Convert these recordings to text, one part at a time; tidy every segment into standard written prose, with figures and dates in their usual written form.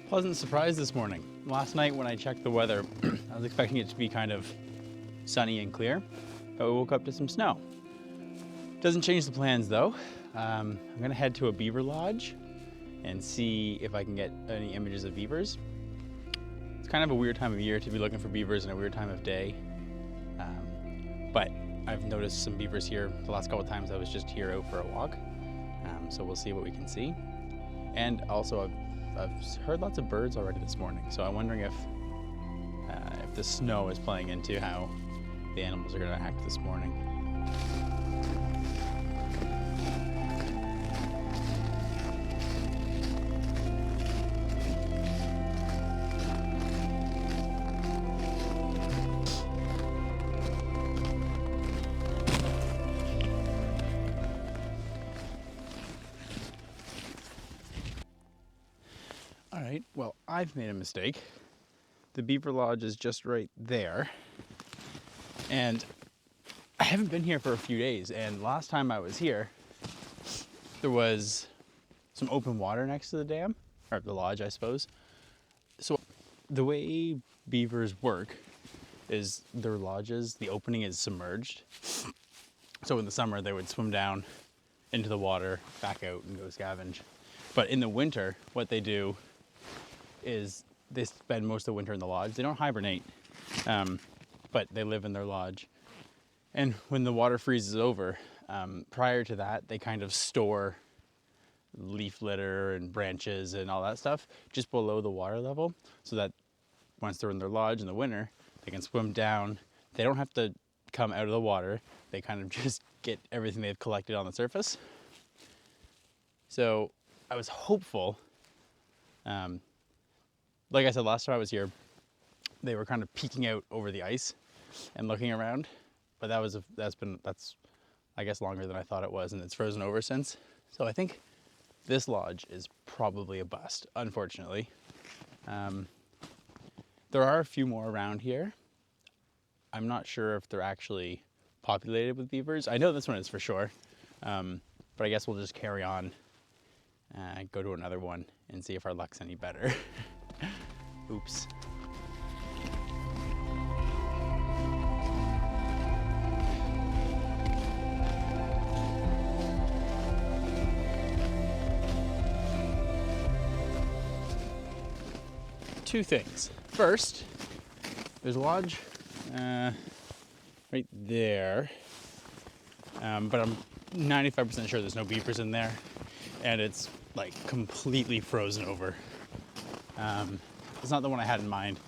Pleasant surprise this morning. Last night when I checked the weather, I was expecting it to be kind of sunny and clear, but we woke up to some snow. Doesn't change the plans though. I'm gonna head to a beaver lodge and see if I can get any images of beavers. It's kind of a weird time of year to be looking for beavers and a weird time of day. But I've noticed some beavers here the last couple of times I was just here out for a walk. So we'll see what we can see. And also I've heard lots of birds already this morning. So I'm wondering if the snow is playing into how the animals are gonna act this morning. All right, well, I've made a mistake. The beaver lodge is just right there. And I haven't been here for a few days. And last time I was here, there was some open water next to the dam, or the lodge, I suppose. So the way beavers work is their lodges, the opening is submerged. So in the summer, they would swim down into the water, back out and go scavenge. But in the winter, what they do is they spend most of the winter in the lodge. They don't hibernate, but they live in their lodge. And when the water freezes over, prior to that, they kind of store leaf litter and branches and all that stuff just below the water level so that once they're in their lodge in the winter, they can swim down. They don't have to come out of the water. They kind of just get everything they've collected on the surface. So I was hopeful. Like I said, last time I was here, they were kind of peeking out over the ice and looking around, but that's I guess longer than I thought it was, and it's frozen over since. So I think this lodge is probably a bust, unfortunately. There are a few more around here. I'm not sure if they're actually populated with beavers. I know this one is for sure, but I guess we'll just carry on and go to another one and see if our luck's any better. Oops. Two things. First, there's a lodge right there, but I'm 95% sure there's no beavers in there, and it's like completely frozen over. It's not the one I had in mind.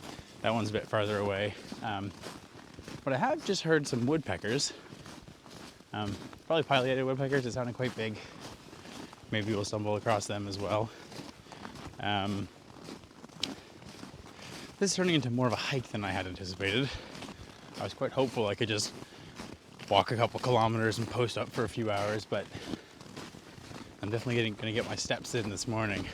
That one's a bit farther away. But I have just heard some woodpeckers. Probably pileated woodpeckers. It sounded quite big. Maybe we'll stumble across them as well. This is turning into more of a hike than I had anticipated. I was quite hopeful I could just walk a couple kilometers and post up for a few hours, but I'm definitely gonna get my steps in this morning.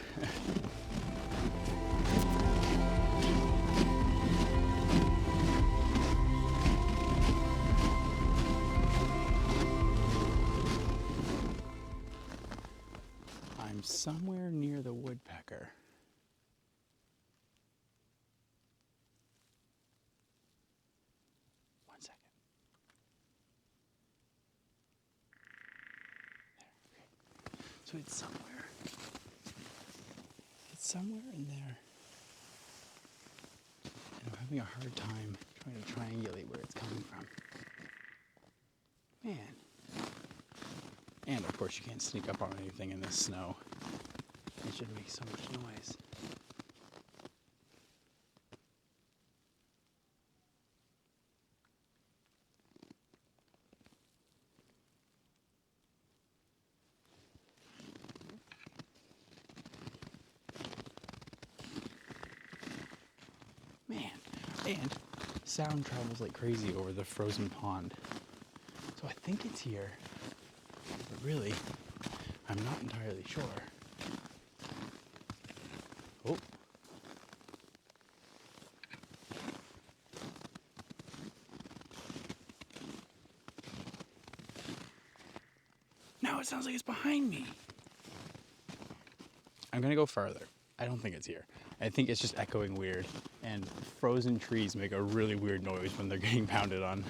I'm somewhere near the woodpecker. One second. There, okay. So it's somewhere. It's somewhere in there. And I'm having a hard time trying to triangulate where it's coming from. Man. And of course you can't sneak up on anything in this snow. It should make so much noise. Man, and sound travels like crazy over the frozen pond. So I think it's here, but really, I'm not entirely sure. Oh. No, it sounds like it's behind me. I'm gonna go farther. I don't think it's here. I think it's just echoing weird. And frozen trees make a really weird noise when they're getting pounded on.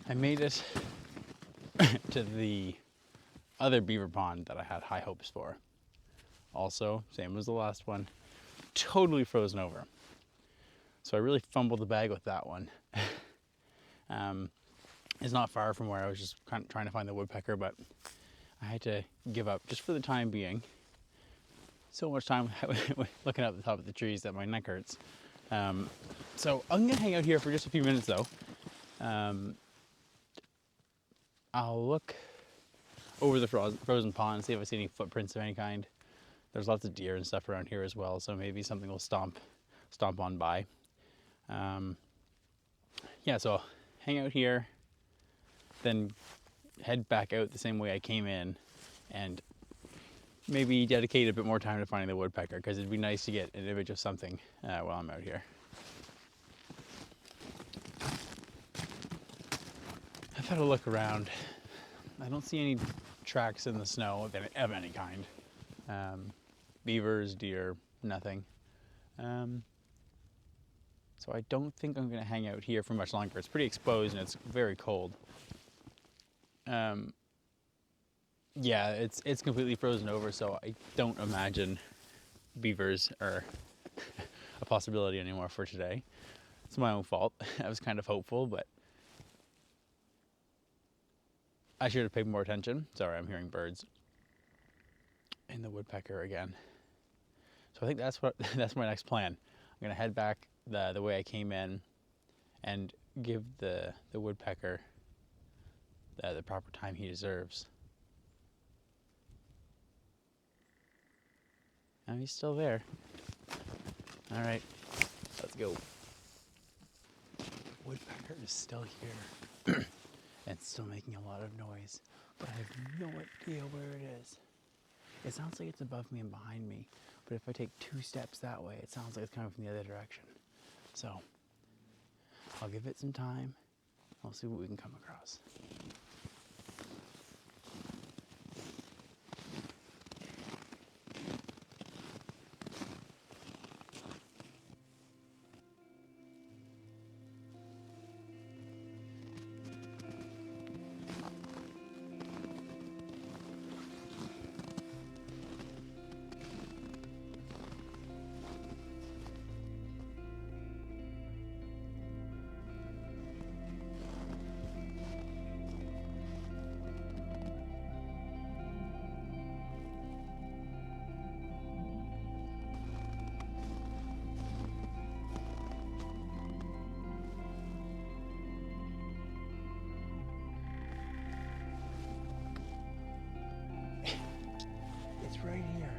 I made it to the other beaver pond that I had high hopes for. Also, same as the last one, totally frozen over. So I really fumbled the bag with that one. It's not far from where I was just kind of trying to find the woodpecker, but I had to give up just for the time being. So much time looking up the top of the trees that my neck hurts. So I'm gonna hang out here for just a few minutes though. I'll look over the frozen pond and see if I see any footprints of any kind. There's lots of deer and stuff around here as well, so maybe something will stomp on by. Yeah, so I'll hang out here, then head back out the same way I came in, and maybe dedicate a bit more time to finding the woodpecker, because it'd be nice to get an image of something while I'm out here. I've had a look around. I don't see any tracks in the snow of any kind. Beavers, deer, nothing. So I don't think I'm going to hang out here for much longer. It's pretty exposed and it's very cold. Yeah, it's completely frozen over, so I don't imagine beavers are a possibility anymore for today. It's my own fault. I was kind of hopeful, but I should have paid more attention. Sorry, I'm hearing birds. And the woodpecker again. So I think that's my next plan. I'm gonna head back the way I came in and give the woodpecker the proper time he deserves. Now he's still there. All right, let's go. Woodpecker is still here and still making a lot of noise, but I have no idea where it is. It sounds like it's above me and behind me, but if I take 2 steps that way, it sounds like it's coming from the other direction. So I'll give it some time. I'll see what we can come across. It's right here.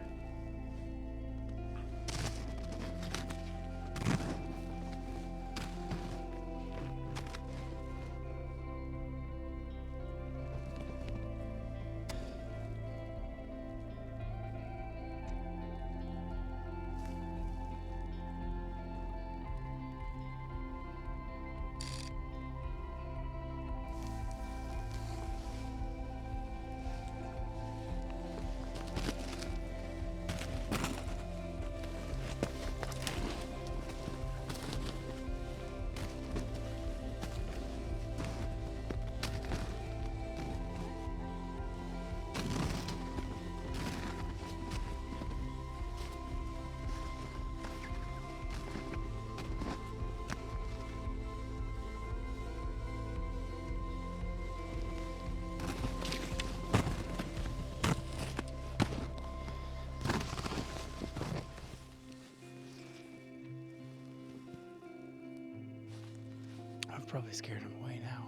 I've probably scared him away now.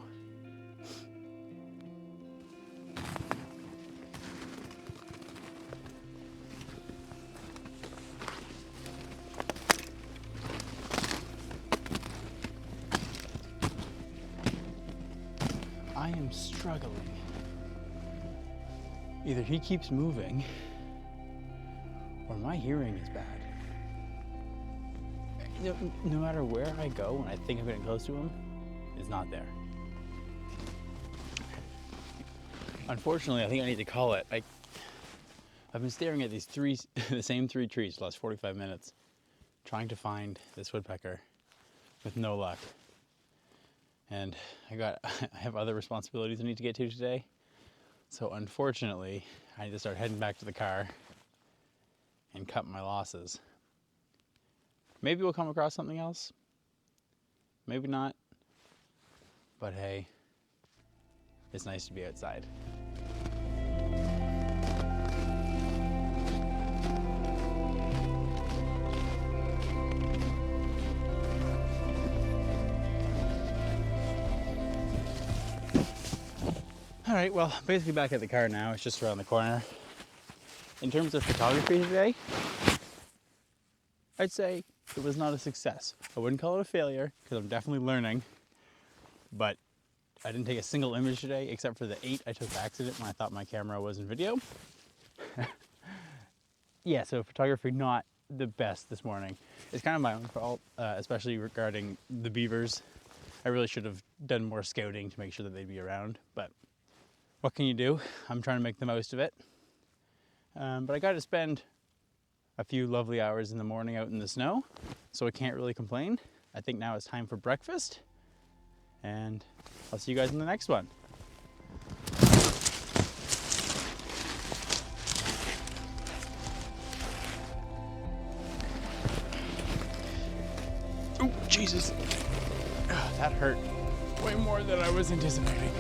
I am struggling. Either he keeps moving or my hearing is bad. No matter where I go when I think I'm getting close to him, it's not there. Unfortunately, I think I need to call it. I've been staring at these the same three trees for the last 45 minutes, trying to find this woodpecker with no luck. And I have other responsibilities I need to get to today. So unfortunately, I need to start heading back to the car and cut my losses. Maybe we'll come across something else. Maybe not. But hey, it's nice to be outside. All right, well, basically back at the car now. It's just around the corner. In terms of photography today, I'd say it was not a success. I wouldn't call it a failure because I'm definitely learning, but I didn't take a single image today except for the 8 I took by accident when I thought my camera was in video. Yeah, so photography not the best this morning. It's kind of my own fault, especially regarding the beavers. I really should have done more scouting to make sure that they'd be around, but what can you do? I'm trying to make the most of it. But I got to spend a few lovely hours in the morning out in the snow, so I can't really complain. I think now it's time for breakfast, and I'll see you guys in the next one. Oh, Jesus. That hurt way more than I was anticipating.